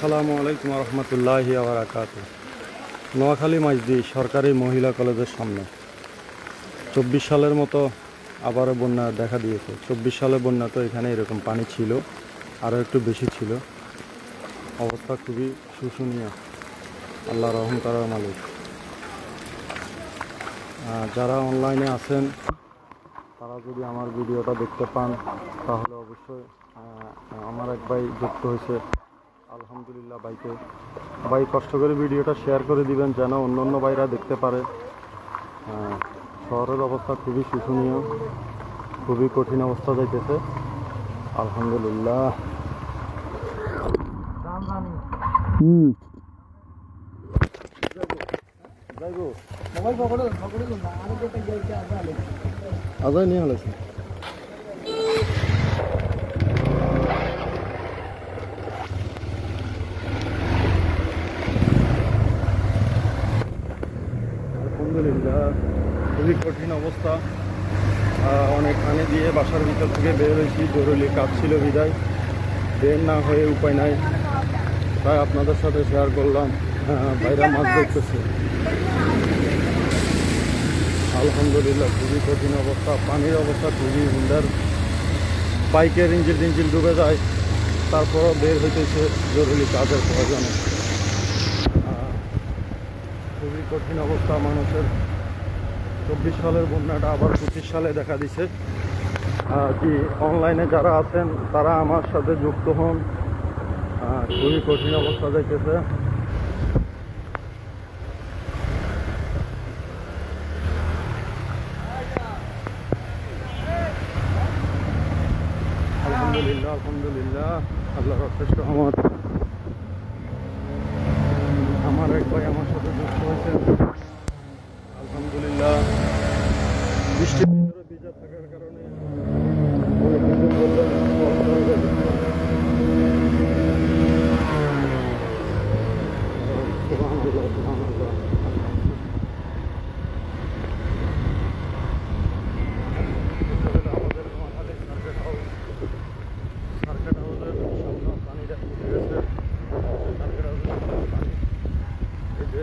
আসসালামু আলাইকুম রহমতুল্লাহি ওয়া বারাকাতুহু। নোয়াখালী মাইজদি সরকারি মহিলা কলেজের সামনে 24 সালের মতো আবারও বন্যা দেখা দিয়েছে। 24 সালে বন্যা তো এখানে এরকম পানি ছিল, আরও একটু বেশি ছিল। অবস্থা খুবই শোচনীয়। আল্লাহ রহম করার মালিক। যারা অনলাইনে আছেন তারা যদি আমার ভিডিওটা দেখতে পান তাহলে অবশ্যই আমার এক ভাই যুক্ত হয়েছে, আলহামদুলিল্লাহ। ভাই কষ্ট করে ভিডিওটা শেয়ার করে দিবেন যেন অন্য ভাইরা দেখতে পারে। শহরের অবস্থা খুবই শোচনীয়, খুবই কঠিন অবস্থা যাইতেছে। আলহামদুলিল্লাহ। আজাই নিয়ে হলেছে। আলহামদুলিল্লাহ, খুবই কঠিন অবস্থা। অনেক পানি দিয়ে বাসার ভিতর থেকে বের হয়েছি, জরুরি কাজ ছিল বিদায়, বের না হয়ে উপায় নাই, তাই আপনাদের সাথে শেয়ার করলাম। বাইরে মাছ দেখতেছে। আলহামদুলিল্লাহ, খুবই কঠিন অবস্থা। পানির অবস্থা খুবই সুন্দর। বাইকের ইঞ্জিল ডুবে যায়, তারপরও বের হইতেছে জরুরি কাজের প্রয়োজনে। খুবই কঠিন অবস্থা মানুষের। 24 সালের বন্যাটা আবার 25 সালে দেখা দিছে। কি অনলাইনে যারা আছেন তারা আমার সাথে যুক্ত হন। খুবই কঠিন অবস্থা যাইতেছে। আলহামদুলিল্লাহ, আলহামদুলিল্লাহ, আল্লাহর অশেষ রহমত। আমার এক ভাই আমার সাথে যুক্ত হয়েছেন, আলহামদুলিল্লাহ। বৃষ্টির ভিতরে ভিজা থাকার কারণে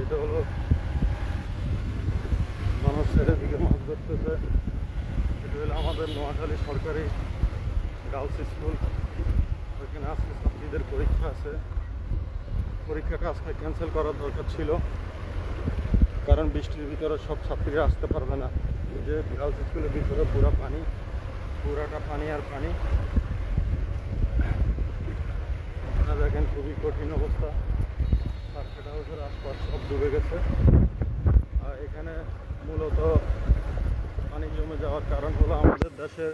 এটা হলো মানুষ ছেড়ে দিকে মাছ ধরতেছে। এটা হলো আমাদের নোয়াখালী সরকারি গার্লস স্কুল। ওইখানে আজকে ছাত্রীদের পরীক্ষা আছে। পরীক্ষাটা আজকে ক্যান্সেল করার দরকার ছিল, কারণ বৃষ্টির ভিতরে সব ছাত্রীরা আসতে পারবে না। যে গার্লস স্কুলের ভিতরে পুরাটা পানি আর পানি। আপনারা দেখেন খুবই কঠিন অবস্থা। সার্কিট হাউসের আশপাশ সব ডুবে গেছে। আর এখানে মূলত পানি জমে যাওয়ার কারণ হলো আমাদের দেশের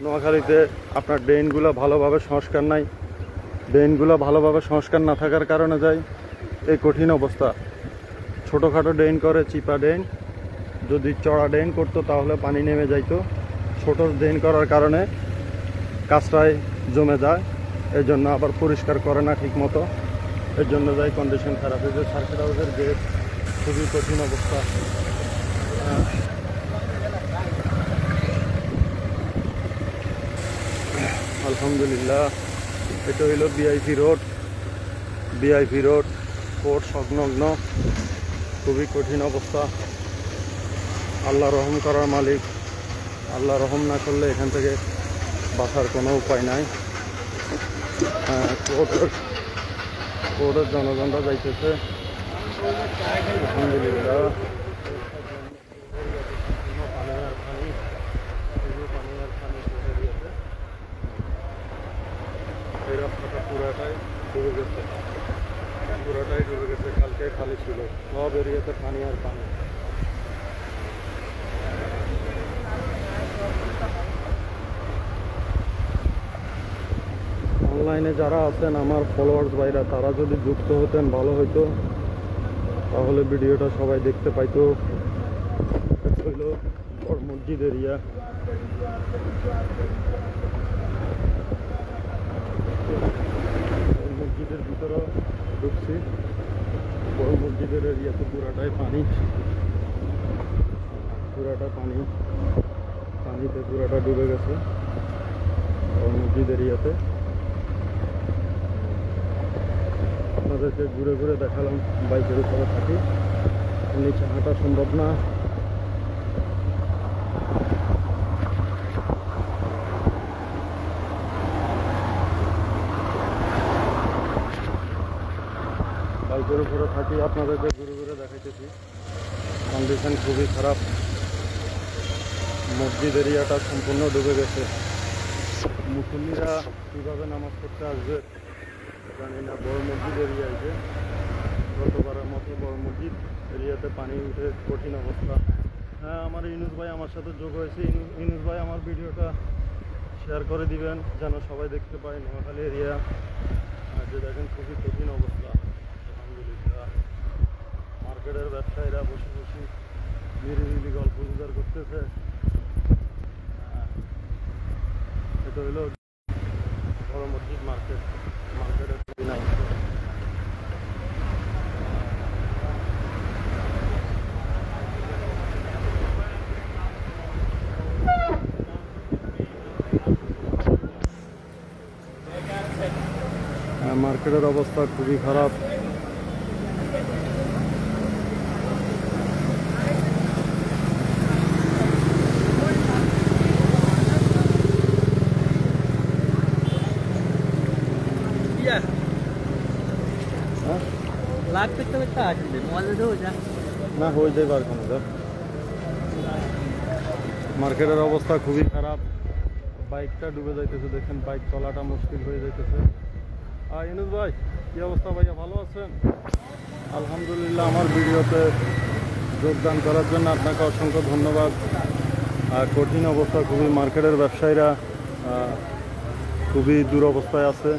নোয়াখালীতে আপনার ড্রেনগুলো ভালোভাবে সংস্কার নাই। ড্রেনগুলো ভালোভাবে সংস্কার না থাকার কারণে যায় এই কঠিন অবস্থা। ছোটোখাটো ড্রেন করে, চিপা ড্রেন। যদি চড়া ড্রেন করতো তাহলে পানি নেমে যাইতো। ছোট ড্রেন করার কারণে কাজটায় জমে যায়, এই জন্য আবার পরিষ্কার করে না ঠিক মতো, এর জন্য যায় কন্ডিশন খারাপ। এই যে সার্কিট হাউসের গেট, খুবই কঠিন অবস্থা। আলহামদুলিল্লাহ, এটা হইল বিআইপি রোড কোর্ট সংলগ্ন। খুবই কঠিন অবস্থা। আল্লাহ রহম করার মালিক। আল্লাহ রহম না করলে এখান থেকে বাঁচার কোনো উপায় নাই। কোর্টের জনগণরা যাইতেছে। আলহামদুলিল্লাহ, এই রাস্তাটা পুরাটাই ডুবে গেছে। কালকে খালি ছিল, সব এরিয়াতে পানি আর পানি। অনলাইনে যারা আছেন আমার ফলোয়ার্স ভাইরা, তারা যদি যুক্ত হতেন ভালো হইতো, তাহলে ভিডিওটা সবাই দেখতে পাইতো। হইল মসজিদ এরিয়া। মসজিদের ভিতরে ঢুকছি। বড় মসজিদের এরিয়াতে পুরাটাই পানি, পানিতে পুরাটা ডুবে গেছে মসজিদ এরিয়াতে। আপনাদেরকে ঘুরে ঘুরে দেখালাম। বাইকের উপরে থাকি, নিচে হাঁটা সম্ভব না। বাইকের উপরে থাকি, আপনাদেরকে ঘুরে ঘুরে দেখাইতেছি। কন্ডিশন খুবই খারাপ, মসজিদ এরিয়াটা সম্পূর্ণ ডুবে গেছে। মুসল্লিরা কীভাবে নামাজ পড়তে আসবে জানি না। বড় মসজিদ এরিয়ায় যে গতবারের মতো বড় মসজিদ এরিয়াতে পানি উঠে কঠিন অবস্থা। হ্যাঁ, আমার ইউনুস ভাই আমার সাথে যোগ হয়েছে। ইউনুস ভাই আমার ভিডিওটা শেয়ার করে দিবেন যেন সবাই দেখতে পায়। নোয়াখালী এরিয়া যে দেখেন খুবই কঠিন অবস্থা। আলহামদুলিল্লাহ, মার্কেটের ব্যবসায়ীরা বসে বসে নিরিবিলি গল্প গুজর করতেছে। এটা হলো বড় মসজিদ মার্কেট, মার্কেটের নাই। মার্কেটের অবস্থা খুবই খারাপ। না হয়ে যাবে আর কোনো। মার্কেটের অবস্থা খুবই খারাপ, বাইকটা ডুবে যাইতেছে। দেখেন বাইক চলাটা মুশকিল হয়ে যাইতেছে। ইউনুস ভাই কি অবস্থা? ভাইয়া ভালো আছেন? আলহামদুলিল্লাহ। আমার ভিডিওতে যোগদান করার জন্য আপনাকে অসংখ্য ধন্যবাদ। কঠিন অবস্থা খুবই, মার্কেটের ব্যবসায়ীরা খুবই দুরবস্থায় আছে।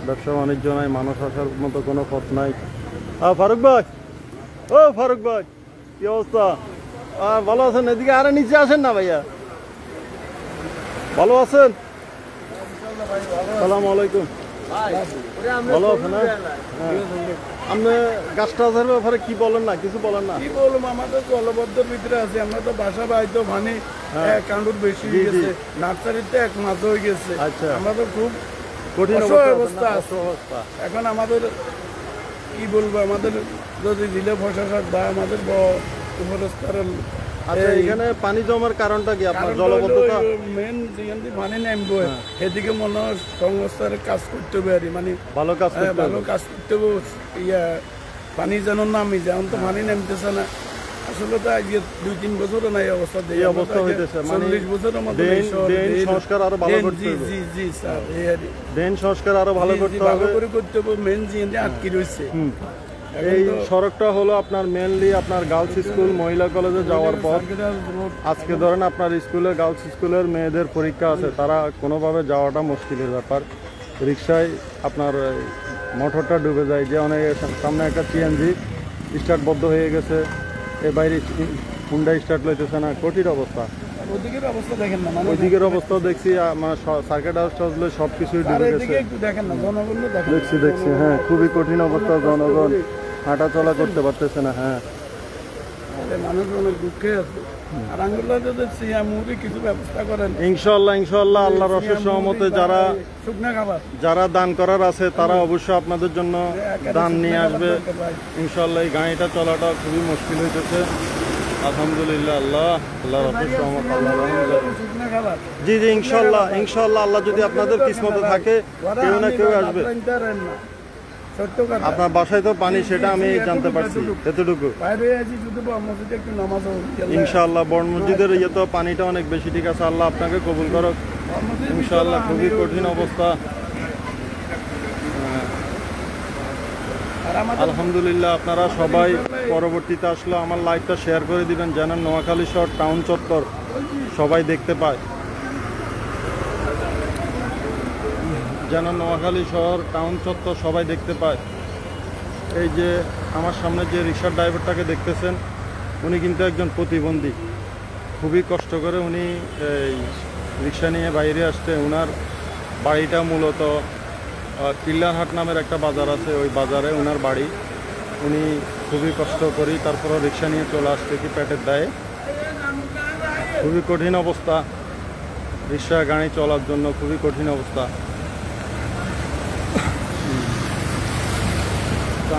ব্যবসা বাণিজ্য নাই, মানুষ আসার মতো কোনো পথ নাই। ফারুক ভাই, ও ফারুক ভাই কি অবস্থা? ভালো আছেন? এদিকে আরে নিচে আসেন না ভাইয়া। ভালো আছেন? সালাম আলাইকুম। ভালো আছেন? আপনি গাছ টাছের ব্যাপারে কি বলেন না, কিছু বলেন না? কি বলবো, আমাদের জলবদ্ধের ভিতরে আছে। আমরা তো বাসা বাড়িতে পানি কাণ্ডুর বেশি হয়ে গেছে, নার্সারিতে 1 মাস হয়ে গেছে। আচ্ছা, আমরা তো খুব কঠিন অবস্থা আছে। এখন আমাদের কি বলবো, আমাদের যদি দিলে প্রশাসক বা আমাদের উপরস্তরের আচ্ছা, এখানে পানি জমার কারণটা কি? আপনার জলবদ্ধতা মেন যেখানে পানি নামবো এদিকে মনে হয় সংস্থার কাজ করতে হবে, আর মানে ভালো কাজ করতে হবে। পানি যেন নামি, যেমন তো পানি নামতেছে না। আসলে তো আজকে 2-3 বছর না এই অবস্থা, এই অবস্থা হইতেছে। 40 বছরের মতো সংস্কার আরো ভালো করতে হবে। জি স্যার, ড্রেন সংস্কার আরো ভালো করতে হবে। করতে হবে। মেন যে আটকে রয়েছে এই সড়কটা হলো আপনার মেনলি আপনার গার্লস স্কুল মহিলা কলেজে যাওয়ার পর। আজকে ধরেন আপনার স্কুলে গার্লস স্কুলের মেয়েদের পরীক্ষা আছে, তারা কোনোভাবে যাওয়াটা মুশকিলের ব্যাপার। রিক্সায় আপনার মোটরটা ডুবে যায়, যে অনেক সামনে একটা সিএনজি স্টার্ট বন্ধ হয়ে গেছে, এ বাইরে হুন্ডা স্টার্ট লইতেছে না, কঠিন অবস্থা। ওদিকের অবস্থা দেখেন না, ওইদিকের অবস্থাও দেখছি, মানে সার্কিট হাউস টাউসগুলো সব কিছুই ডুবে গেছে। দেখেন না, জনগণ দেখছি। হ্যাঁ, খুবই কঠিন অবস্থা। জনগণ হাঁটা চলা করতে পারতেছে না। হ্যাঁ, মানুষ অনেক দুঃখে আছে। আর আঙ্গুল্লাহ যদি সিয়ামুরি কিছু ব্যবস্থা করেন, ইনশাআল্লাহ আল্লাহর অশেষ রহমতে যারা দান করার আছে তারা অবশ্যই আপনাদের জন্য দান নিয়ে আসবে। ইনশাআল্লাহ এই গাড়িটা চলাটা খুবই মুশকিল হইতেছে। আলহামদুলিল্লাহ, আল্লাহর অশেষ রহমত। জি ইনশাআল্লাহ আল্লাহ যদি আপনাদের কিসমতে থাকে, কেউ না কেউ আসবে। আপনার বাসায় তো পানি, সেটা আমি জানতে পারছি এতটুকু। ইনশাআল্লাহ বড় মসজিদের তো পানিটা অনেক বেশি। ঠিক আছে, আল্লাহ আপনাকে কবুল করুক ইনশাআল্লাহ। খুবই কঠিন অবস্থা। আলহামদুলিল্লাহ, আপনারা সবাই পরবর্তীতে আসলে আমার লাইভটা শেয়ার করে দিবেন যেন নোয়াখালী শহর টাউন চত্বর সবাই দেখতে পায়, যেন নোয়াখালী শহর টাউন চত্বর সবাই দেখতে পায়। এই যে আমার সামনে যে রিক্সার ড্রাইভারটাকে দেখতেছেন, উনি কিন্তু একজন প্রতিবন্ধী। খুবই কষ্ট করে উনি এই রিক্সা নিয়ে বাইরে আসতে। ওনার বাড়িটা মূলত কিল্লারহাট নামের একটা বাজার আছে, ওই বাজারে ওনার বাড়ি। উনি খুবই কষ্ট করি তারপরও রিক্সা নিয়ে চলে আসতে কি পেটের দায়ে। খুবই কঠিন অবস্থা, রিক্সা গাড়ি চলার জন্য খুবই কঠিন অবস্থা।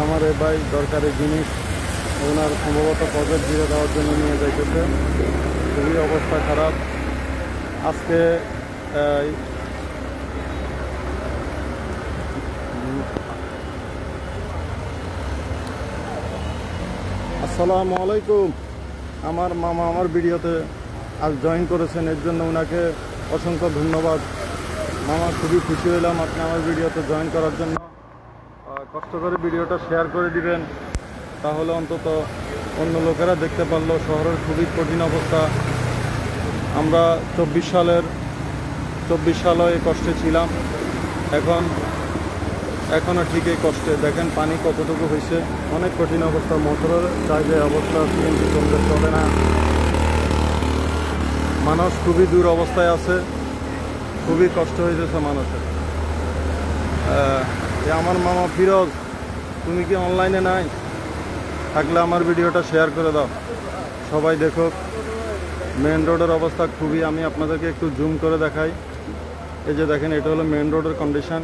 আমার এই ভাই দরকারি জিনিস ওনার সম্ভবত প্রজেক্ট দিয়ে দেওয়ার জন্য নিয়ে যাইতেছে। খুবই অবস্থা খারাপ আজকে। আসসালামু আলাইকুম। আমার মামা আমার ভিডিওতে আজ জয়েন করেছেন, এর জন্য ওনাকে অসংখ্য ধন্যবাদ। মামা খুবই খুশি হলাম আপনি আমার ভিডিওতে জয়েন করার জন্য। কষ্ট করে ভিডিওটা শেয়ার করে দিবেন, তাহলে অন্তত অন্য লোকেরা দেখতে পারলো। শহরের খুবই কঠিন অবস্থা। আমরা 24 সালে এই কষ্টে ছিলাম, এখনও ঠিক এই কষ্টে। দেখেন পানি কতটুকু হয়েছে, অনেক কঠিন অবস্থা। মোটরের জায়গায় অবস্থা, সিএনজি চলে না। মানুষ খুবই দূর অবস্থায় আছে, খুবই কষ্ট হয়েছে মানুষের। আমার মামা ফিরোজ, তুমি কি অনলাইনে নাই? থাকলে আমার ভিডিওটা শেয়ার করে দাও, সবাই দেখুক। মেন রোডের অবস্থা খুবই, আমি আপনাদেরকে একটু জুম করে দেখাই। এই যে দেখেন, এটা হলো মেন রোডের কন্ডিশন,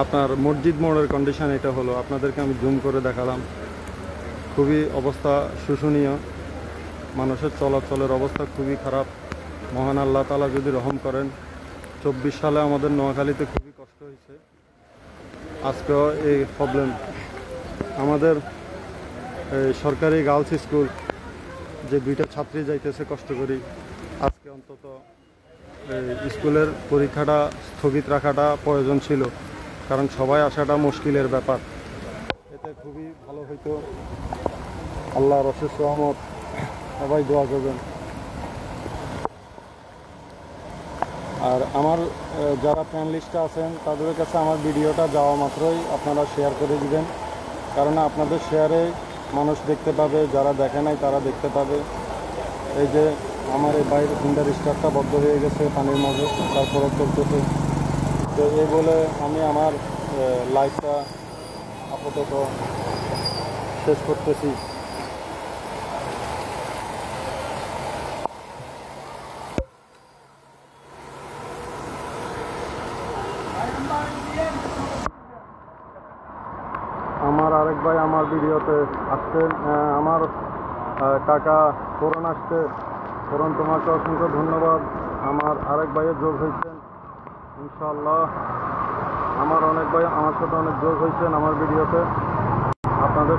আপনার মসজিদ মোড়ের কন্ডিশন এটা হলো। আপনাদেরকে আমি জুম করে দেখালাম। খুবই অবস্থা শোচনীয়, মানুষের চলাচলের অবস্থা খুবই খারাপ। মহান আল্লাহ তাআলা যদি রহম করেন। 24 সালে আমাদের নোয়াখালীতে খুবই কষ্ট হয়েছে, আজকেও এই প্রবলেম। আমাদের সরকারি গার্লস স্কুল যে 2টা ছাত্রী যাইতেছে কষ্ট করি, আজকে অন্তত স্কুলের পরীক্ষাটা স্থগিত রাখাটা প্রয়োজন ছিল, কারণ সবাই আসাটা মুশকিলের ব্যাপার। এতে খুবই ভালো হইতো। আল্লাহর অশেষ রহমত, সবাই দোয়া করবেন। আর আমার যারা ফ্যান লিস্টে আছেন তাদের কাছে আমার ভিডিওটা যাওয়া মাত্রই আপনারা শেয়ার করে দিবেন, কারণ আপনাদের শেয়ারে মানুষ দেখতে পাবে, যারা দেখে নাই তারা দেখতে পাবে। এই যে আমার এই বাইরের হুন্ডার স্টার্টটা বদ্ধ হয়ে গেছে পানির মাঝে, তারপরে চলতেছে। তো এই বলে আমি আমার লাইফটা আপাতত শেষ করতেছি। আমার আরেক ভাই আমার ভিডিওতে আসছেন, আমার কাকা ফোরন আসছে। ফোরন, তোমাকে অসংখ্য ধন্যবাদ। আমার আরেক ভাইয়ের যোগ হয়েছেন ইনশাআল্লাহ। আমার অনেক ভাই আমার সাথে অনেক যোগ হয়েছেন আমার ভিডিওতে। আপনাদের